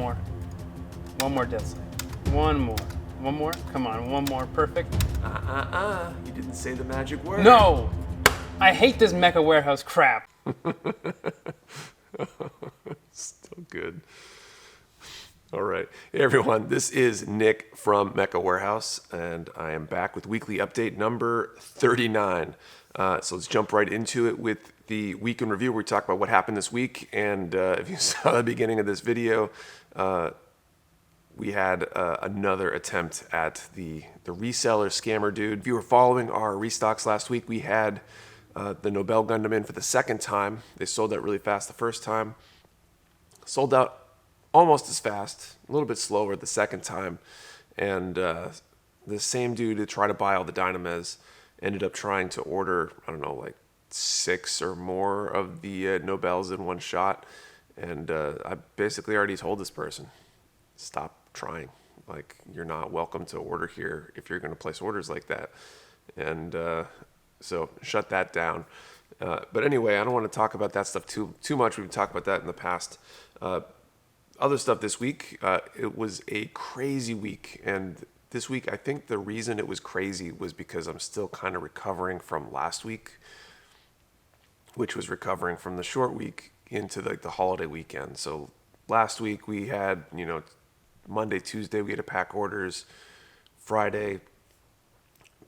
more. One more death save. One more. One more. Come on, one more. Perfect. You didn't say the magic word. No! I hate this Mecha Warehouse crap. Still good. All right. Hey, everyone. This is Nick from Mecha Warehouse, and I am back with weekly update number 39. So let's jump right into it with the week in review, where we talk about what happened this week. And if you saw the beginning of this video, we had another attempt at the reseller scammer dude. If you were following our restocks last week, we had the Nobel Gundam in for the second time. They sold out really fast the first time. Sold out almost as fast, a little bit slower the second time. And the same dude who tried to buy all the Dynames ended up trying to order, I don't know, like 6 or more of the Nobels in one shot. And I basically already told this person, stop trying. Like, you're not welcome to order here if you're going to place orders like that. And so shut that down. But anyway, I don't want to talk about that stuff too much. We've talked about that in the past. Other stuff this week, it was a crazy week. And this week, I think the reason it was crazy was because I'm still kind of recovering from last week, which was recovering from the short week into the holiday weekend. So last week we had, Monday, Tuesday, we had to pack orders. Friday,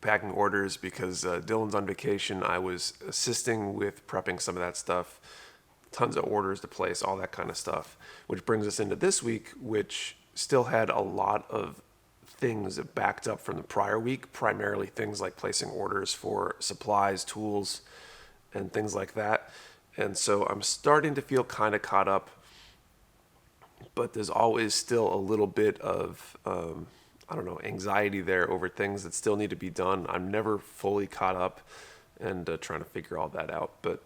packing orders because Dylan's on vacation. I was assisting with prepping some of that stuff. Tons of orders to place, all that kind of stuff. Which brings us into this week, which still had a lot of things backed up from the prior week. Primarily things like placing orders for supplies, tools, and things like that. And so I'm starting to feel kind of caught up. But there's always still a little bit of, anxiety there over things that still need to be done. I'm never fully caught up and trying to figure all that out. But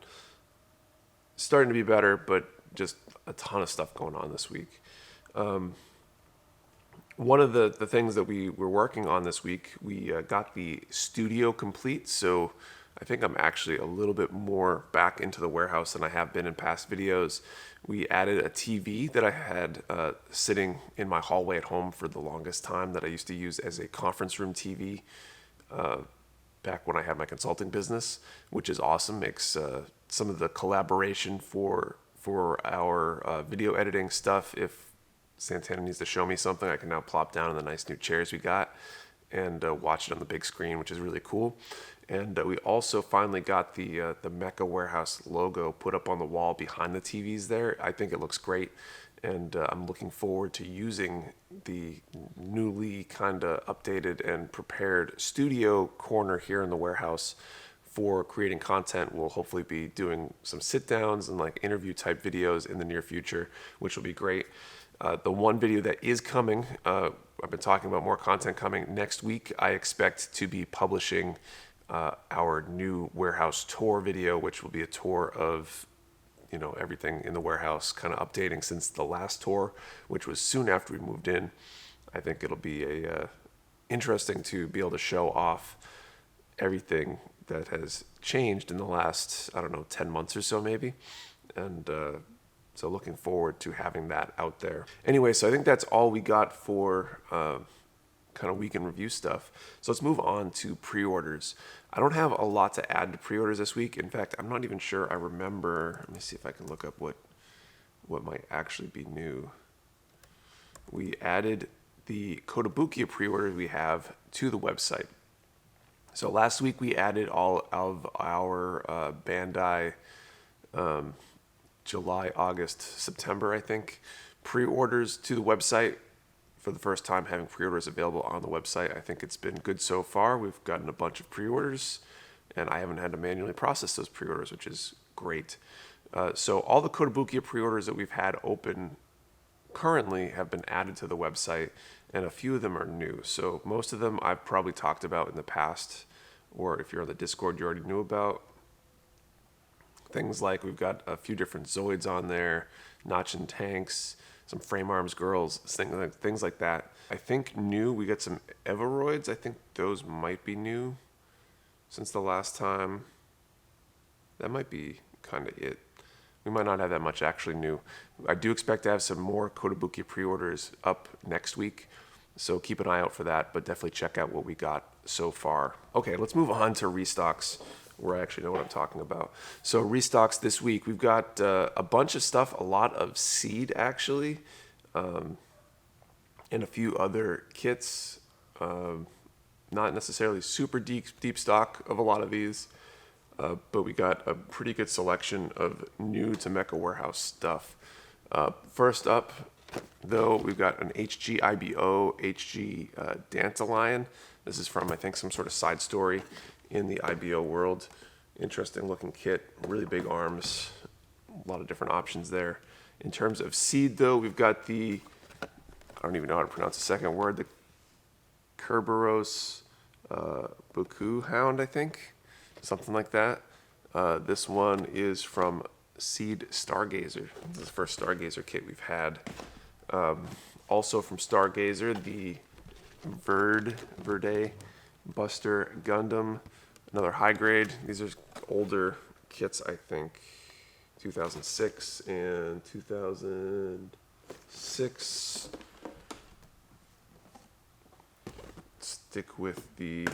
starting to be better, but just a ton of stuff going on this week. One of the things that we were working on this week, we got the studio complete. So I think I'm actually a little bit more back into the warehouse than I have been in past videos. We added a TV that I had sitting in my hallway at home for the longest time that I used to use as a conference room TV back when I had my consulting business, which is awesome. Makes some of the collaboration for our video editing stuff. If Santana needs to show me something, I can now plop down in the nice new chairs we got and watch it on the big screen, which is really cool. And we also finally got the Mecha Warehouse logo put up on the wall behind the TVs there. I think it looks great, and I'm looking forward to using the newly kind of updated and prepared studio corner here in the warehouse for creating content. We'll hopefully be doing some sit-downs and like interview type videos in the near future, which will be great. The one video that is coming, I've been talking about more content coming next week. I expect to be publishing our new warehouse tour video, which will be a tour of everything in the warehouse, kind of updating since the last tour, which was soon after we moved in. I think it'll be interesting to be able to show off everything that has changed in the last 10 months or so maybe, and so looking forward to having that out there. Anyway, so I think that's all we got for kind of week in review stuff. So let's move on to pre-orders. I don't have a lot to add to pre-orders this week. In fact, I'm not even sure I remember. Let me see if I can look up what might actually be new. We added the Kotobukiya pre-orders we have to the website. So last week we added all of our Bandai July, August, September, I think, pre-orders to the website. For the first time, having pre-orders available on the website. I think it's been good so far. We've gotten a bunch of pre-orders, and I haven't had to manually process those pre-orders, which is great. So all the Kotobukiya pre-orders that we've had open currently have been added to the website, and a few of them are new. So most of them I've probably talked about in the past, or if you're on the Discord, you already knew about. Things like we've got a few different Zoids on there, Notchin tanks, some frame arms girls, things like that. I think new, we got some Evaroids. I think those might be new since the last time. That might be kind of it. We might not have that much actually new. I do expect to have some more Kotobuki pre-orders up next week, so keep an eye out for that, but definitely check out what we got so far. Okay, let's move on to Restocks, where I actually know what I'm talking about. So Restocks this week, we've got a bunch of stuff, a lot of seed actually, and a few other kits. Not necessarily super deep stock of a lot of these, but we got a pretty good selection of new to Mecha Warehouse stuff. First up, though, we've got an HG IBO, HG Dandelion. This is from, I think, some sort of side story in the IBO world. Interesting looking kit, really big arms, a lot of different options there. In terms of seed, though, we've got the, I don't even know how to pronounce the second word, the Kerberos Buku Hound, I think, something like that. This one is from Seed Stargazer. This is the first Stargazer kit we've had. Also from Stargazer, the Verde Buster Gundam, another high grade. These are older kits, I think, 2006 and 2006. Stick with the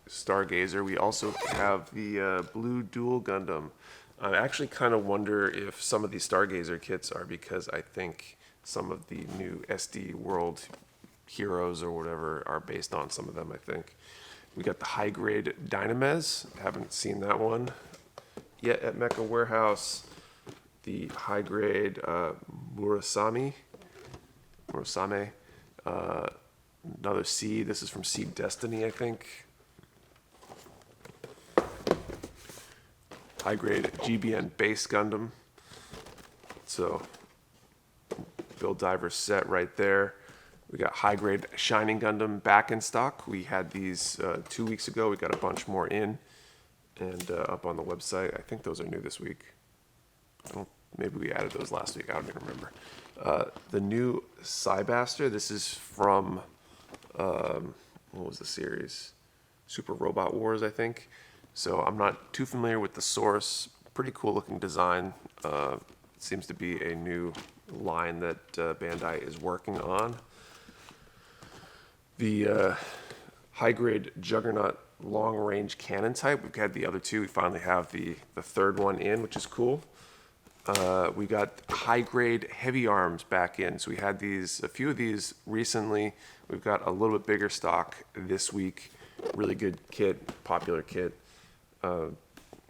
Stargazer. We also have the Blue Dual Gundam. I actually kind of wonder if some of these Stargazer kits are because I think some of the new SD World heroes or whatever are based on some of them, I think. We got the high grade Dynamez. Haven't seen that one yet at Mecha Warehouse. The high grade Murasame. Another Seed. This is from Seed Destiny, I think. High grade GBN Base Gundam. So, Build Diver set right there. We got high grade Shining Gundam back in stock. We had these 2 weeks ago. We got a bunch more in and up on the website. I think those are new this week. Maybe we added those last week. I don't even remember. The new Cybaster. This is from, what was the series? Super Robot Wars, I think. So I'm not too familiar with the source. Pretty cool looking design. Seems to be a new line that Bandai is working on. The high grade Juggernaut long range cannon type. We've had the other two. We finally have the third one in, which is cool. We got high grade heavy arms back in. So we had these, a few of these recently. We've got a little bit bigger stock this week. Really good kit, popular kit.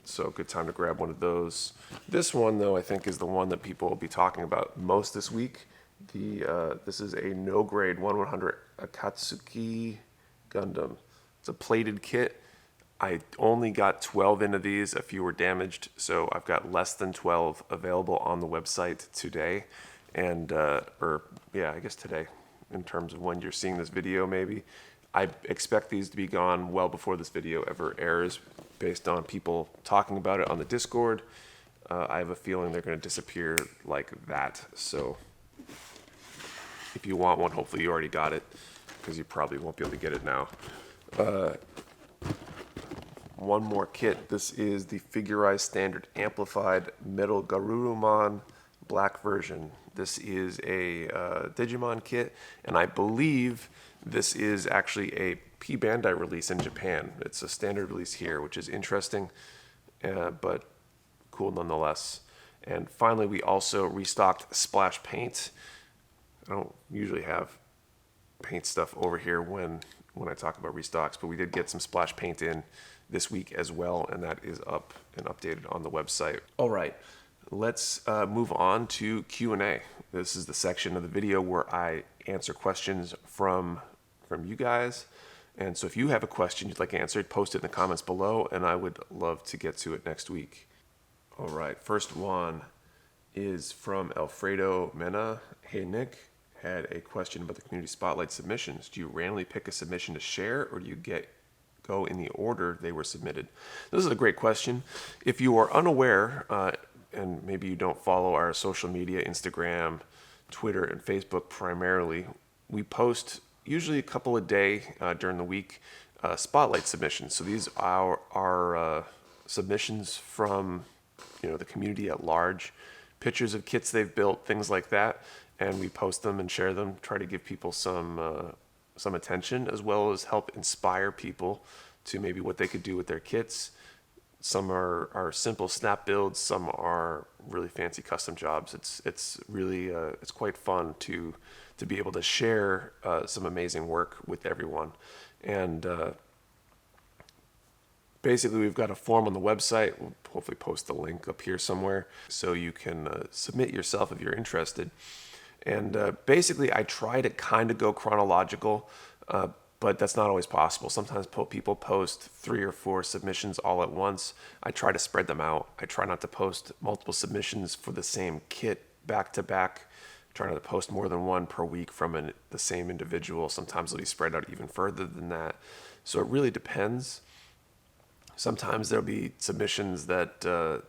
So good time to grab one of those. This one, though, I think is the one that people will be talking about most this week. This is a no grade 1/100 Akatsuki Gundam. It's a plated kit. I only got 12 into these. A few were damaged, so I've got less than 12 available on the website today. And, I guess today, in terms of when you're seeing this video, maybe. I expect these to be gone well before this video ever airs, based on people talking about it on the Discord. I have a feeling they're going to disappear like that. So if you want one, hopefully you already got it, because you probably won't be able to get it now. One more kit. This is the Figurized Standard Amplified Metal Garurumon Black version. This is a Digimon kit, and I believe this is actually a P Bandai release in Japan. It's a standard release here, which is interesting, but cool nonetheless. And finally, we also restocked Splash Paint. I don't usually have paint stuff over here when I talk about restocks, but we did get some Splash Paint in this week as well, and that is up and updated on the website. All right, let's move on to Q&A. This is the section of the video where I answer questions from you guys. And so if you have a question you'd like answered, post it in the comments below, and I would love to get to it next week. All right, first one is from Alfredo Mena. Hey, Nick, had a question about the community spotlight submissions. Do you randomly pick a submission to share, or do you go in the order they were submitted? This is a great question. If you are unaware, and maybe you don't follow our social media, Instagram, Twitter, and Facebook primarily, we post usually a couple a day during the week, spotlight submissions. So these are submissions from the community at large. pictures of kits they've built, things like that, and we post them and share them, try to give people some attention, as well as help inspire people to maybe what they could do with their kits. Some are simple snap builds, some are really fancy custom jobs. It's really it's quite fun to be able to share some amazing work with everyone. And basically, we've got a form on the website. We'll hopefully post the link up here somewhere so you can submit yourself if you're interested. And basically, I try to kind of go chronological, but that's not always possible. Sometimes people post 3 or 4 submissions all at once. I try to spread them out. I try not to post multiple submissions for the same kit back to back. I try not to post more than one per week from the same individual. Sometimes they'll be spread out even further than that. So it really depends. Sometimes there'll be submissions that, I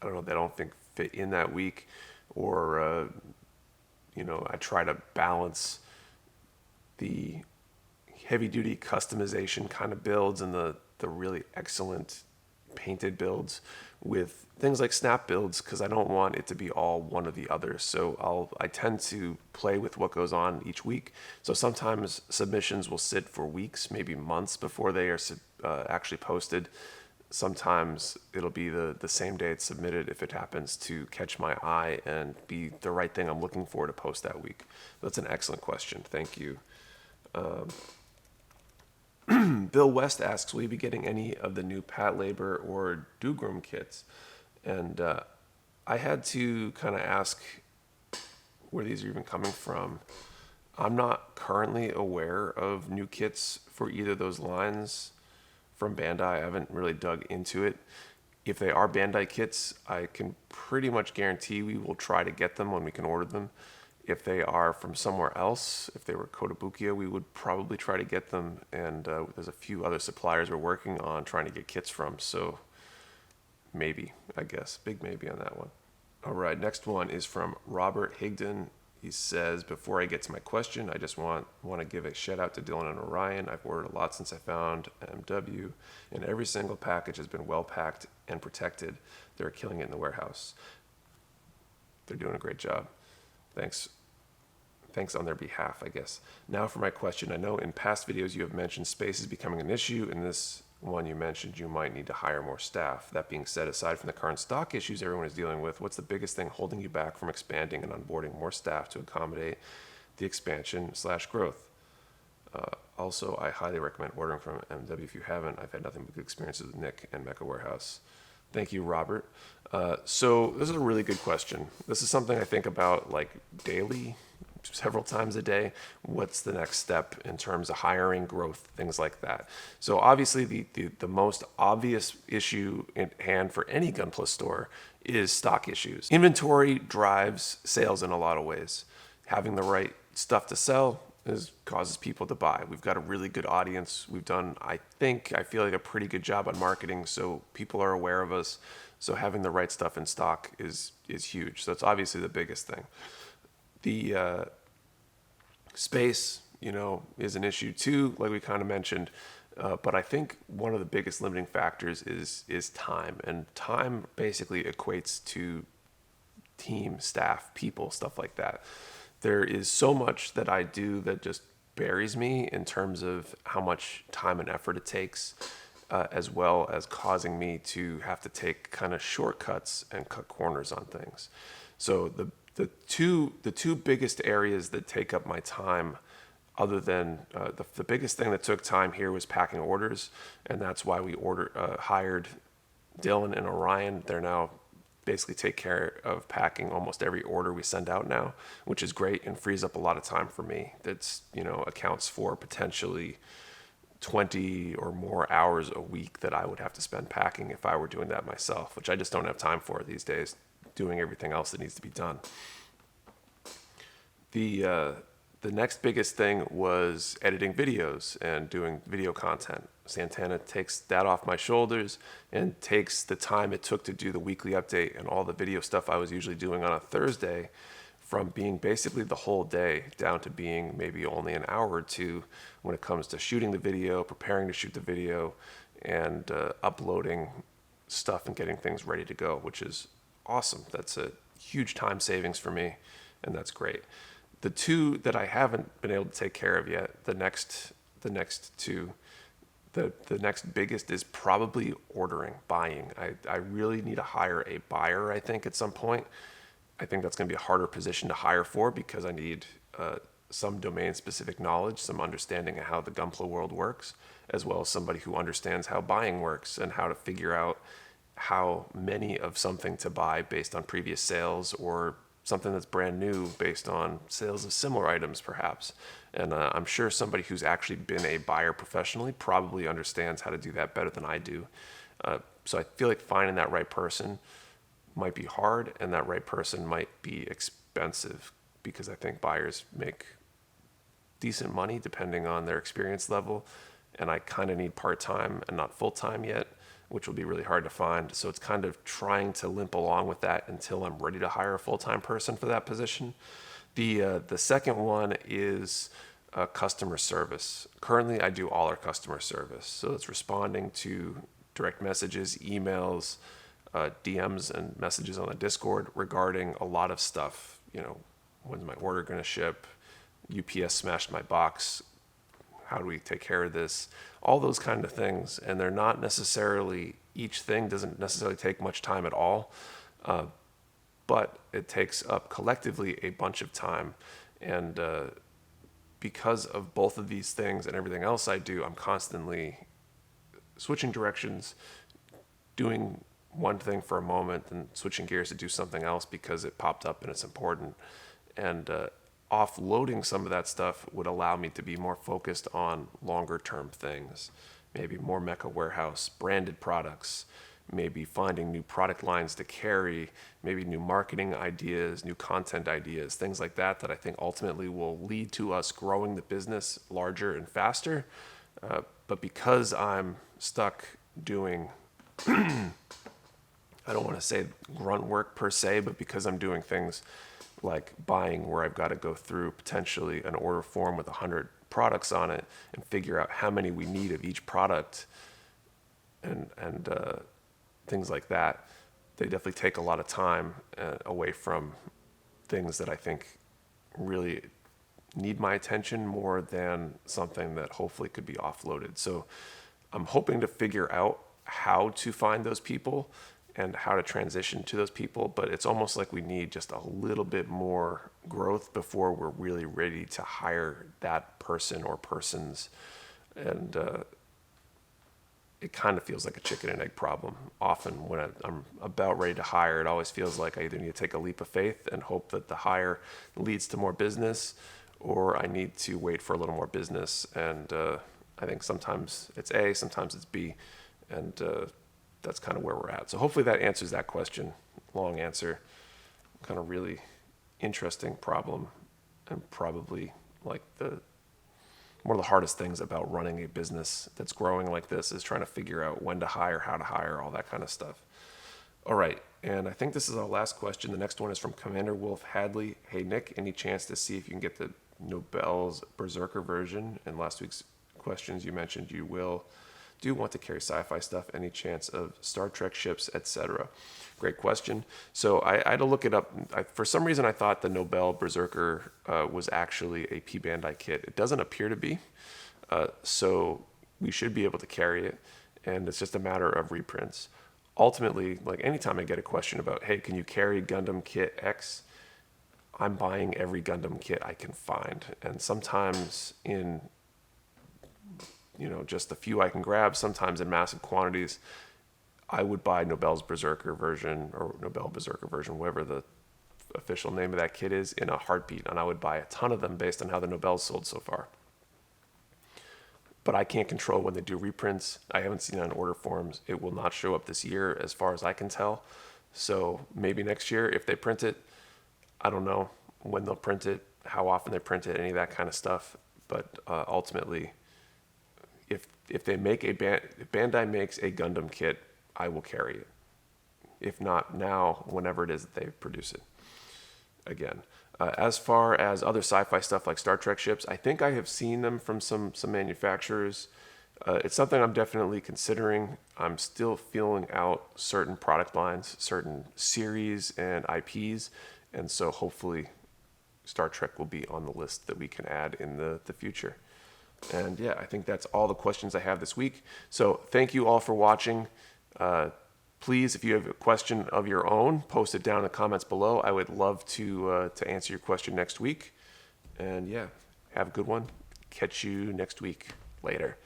don't know, they don't think fit in that week, or, I try to balance the heavy duty customization kind of builds and the really excellent painted builds with things like snap builds, because I don't want it to be all one or the other. So I tend to play with what goes on each week. So sometimes submissions will sit for weeks, maybe months before they are actually posted. Sometimes it'll be the same day it's submitted if it happens to catch my eye and be the right thing I'm looking for to post that week. That's an excellent question. Thank you. Bill West asks, will you be getting any of the new Patlabor or Dougram kits? And I had to kind of ask where these are even coming from. I'm not currently aware of new kits for either of those lines from Bandai. I haven't really dug into it. If they are Bandai kits, I can pretty much guarantee we will try to get them when we can order them. If they are from somewhere else, if they were Kotobukiya, we would probably try to get them. And there's a few other suppliers we're working on trying to get kits from. So maybe, I guess. Big maybe on that one. All right, next one is from Robert Higdon. He says, before I get to my question, I just want to give a shout out to Dylan and Orion. I've ordered a lot since I found MW, and every single package has been well packed and protected. They're killing it in the warehouse. They're doing a great job. Thanks on their behalf, I guess. Now for my question. I know in past videos you have mentioned space is becoming an issue. In this one you mentioned you might need to hire more staff. That being said, aside from the current stock issues everyone is dealing with, what's the biggest thing holding you back from expanding and onboarding more staff to accommodate the expansion/growth? Also, I highly recommend ordering from MW if you haven't. I've had nothing but good experiences with Nick and Mecha Warehouse. Thank you, Robert. So this is a really good question. This is something I think about like daily, several times a day. What's the next step in terms of hiring, growth, things like that? So obviously the most obvious issue in hand for any Gun Plus store is stock issues. Inventory drives sales in a lot of ways. Having the right stuff to sell causes people to buy. We've got a really good audience. We've done, I feel like a pretty good job on marketing, so people are aware of us. So having the right stuff in stock is huge. So that's obviously the biggest thing. The space, is an issue too, like we kind of mentioned. But I think one of the biggest limiting factors is time, and time basically equates to team, staff, people, stuff like that. There is so much that I do that just buries me in terms of how much time and effort it takes, as well as causing me to have to take kind of shortcuts and cut corners on things. So the two biggest areas that take up my time, other than the biggest thing that took time here was packing orders, and that's why we hired Dylan and Orion. They're now basically take care of packing almost every order we send out now, which is great and frees up a lot of time for me. That's accounts for potentially 20 or more hours a week that I would have to spend packing if I were doing that myself, which I just don't have time for these days, doing everything else that needs to be done. The next biggest thing was editing videos and doing video content. Santana takes that off my shoulders and takes the time it took to do the weekly update and all the video stuff I was usually doing on a Thursday, from being basically the whole day down to being maybe only an hour or two when it comes to shooting the video, preparing to shoot the video, and uploading stuff and getting things ready to go, which is awesome. That's a huge time savings for me, and that's great. The two that I haven't been able to take care of yet, the next two, the next biggest is probably buying. I really need to hire a buyer, I think, at some point. I think that's going to be a harder position to hire for because I need some domain-specific knowledge, some understanding of how the Gunpla world works, as well as somebody who understands how buying works and how to figure out how many of something to buy based on previous sales, or something that's brand new based on sales of similar items, perhaps. And I'm sure somebody who's actually been a buyer professionally probably understands how to do that better than I do. So I feel like finding that right person might be hard, and that right person might be expensive, because I think buyers make decent money depending on their experience level, and I kind of need part-time and not full-time yet, which will be really hard to find. So it's kind of trying to limp along with that until I'm ready to hire a full-time person for that position. The second one is customer service. Currently, I do all our customer service. So it's responding to direct messages, emails, DMs, and messages on the Discord regarding a lot of stuff. When's my order going to ship? UPS smashed my box. How do we take care of this? All those kind of things. And they're not necessarily, each thing doesn't necessarily take much time at all, but it takes up collectively a bunch of time. And because of both of these things and everything else I do, I'm constantly switching directions, doing one thing for a moment and switching gears to do something else because it popped up and it's important. And offloading some of that stuff would allow me to be more focused on longer term things, maybe more Mecha Warehouse branded products, maybe finding new product lines to carry, maybe new marketing ideas, new content ideas, things like that I think ultimately will lead to us growing the business larger and faster. But because I'm stuck doing, I don't want to say grunt work per se, but because I'm doing things like buying, where I've got to go through potentially an order form with 100 products on it and figure out how many we need of each product, and things like that, they definitely take a lot of time away from things that I think really need my attention more than something that hopefully could be offloaded. So I'm hoping to figure out how to find those people and how to transition to those people, but it's almost like we need just a little bit more growth before we're really ready to hire that person or persons. And it kind of feels like a chicken and egg problem. Often when I'm about ready to hire, it always feels like I either need to take a leap of faith and hope that the hire leads to more business, or I need to wait for a little more business. And I think sometimes it's A, sometimes it's B, and that's kind of where we're at. So hopefully that answers that question. Long answer, kind of really interesting problem, and probably like one of the hardest things about running a business that's growing like this is trying to figure out when to hire, how to hire, all that kind of stuff. All right, and I think this is our last question. The next one is from Commander Wolf Hadley. Hey Nick, any chance to see if you can get the Nobel's Berserker version? In last week's questions you mentioned you do want to carry sci-fi stuff, any chance of Star Trek ships, etc.? Great question. So I had to look it up. For some reason I thought the Nobel Berserker was actually a P Bandai kit. It doesn't appear to be, so we should be able to carry it, and it's just a matter of reprints. Ultimately, like anytime I get a question about, hey, can you carry Gundam Kit X? I'm buying every Gundam kit I can find, and sometimes in just a few I can grab, sometimes in massive quantities. I would buy Nobel's Berserker version, or Nobel Berserker version, whatever the official name of that kit is, in a heartbeat, and I would buy a ton of them based on how the Nobels sold so far. But I can't control when they do reprints. I haven't seen it on order forms. It will not show up this year as far as I can tell. So maybe next year if they print it. I don't know when they'll print it, how often they print it, any of that kind of stuff. But ultimately, if they make if Bandai makes a Gundam kit, I will carry it. If not now, whenever it is that they produce it. Again, as far as other sci-fi stuff like Star Trek ships, I think I have seen them from some manufacturers, It's something I'm definitely considering. I'm still feeling out certain product lines, certain series and IPs, and so hopefully Star Trek will be on the list that we can add in the future. And yeah, I think that's all the questions I have this week. So thank you all for watching. Please, if you have a question of your own, post it down in the comments below. I would love to answer your question next week. And yeah, have a good one. Catch you next week. Later.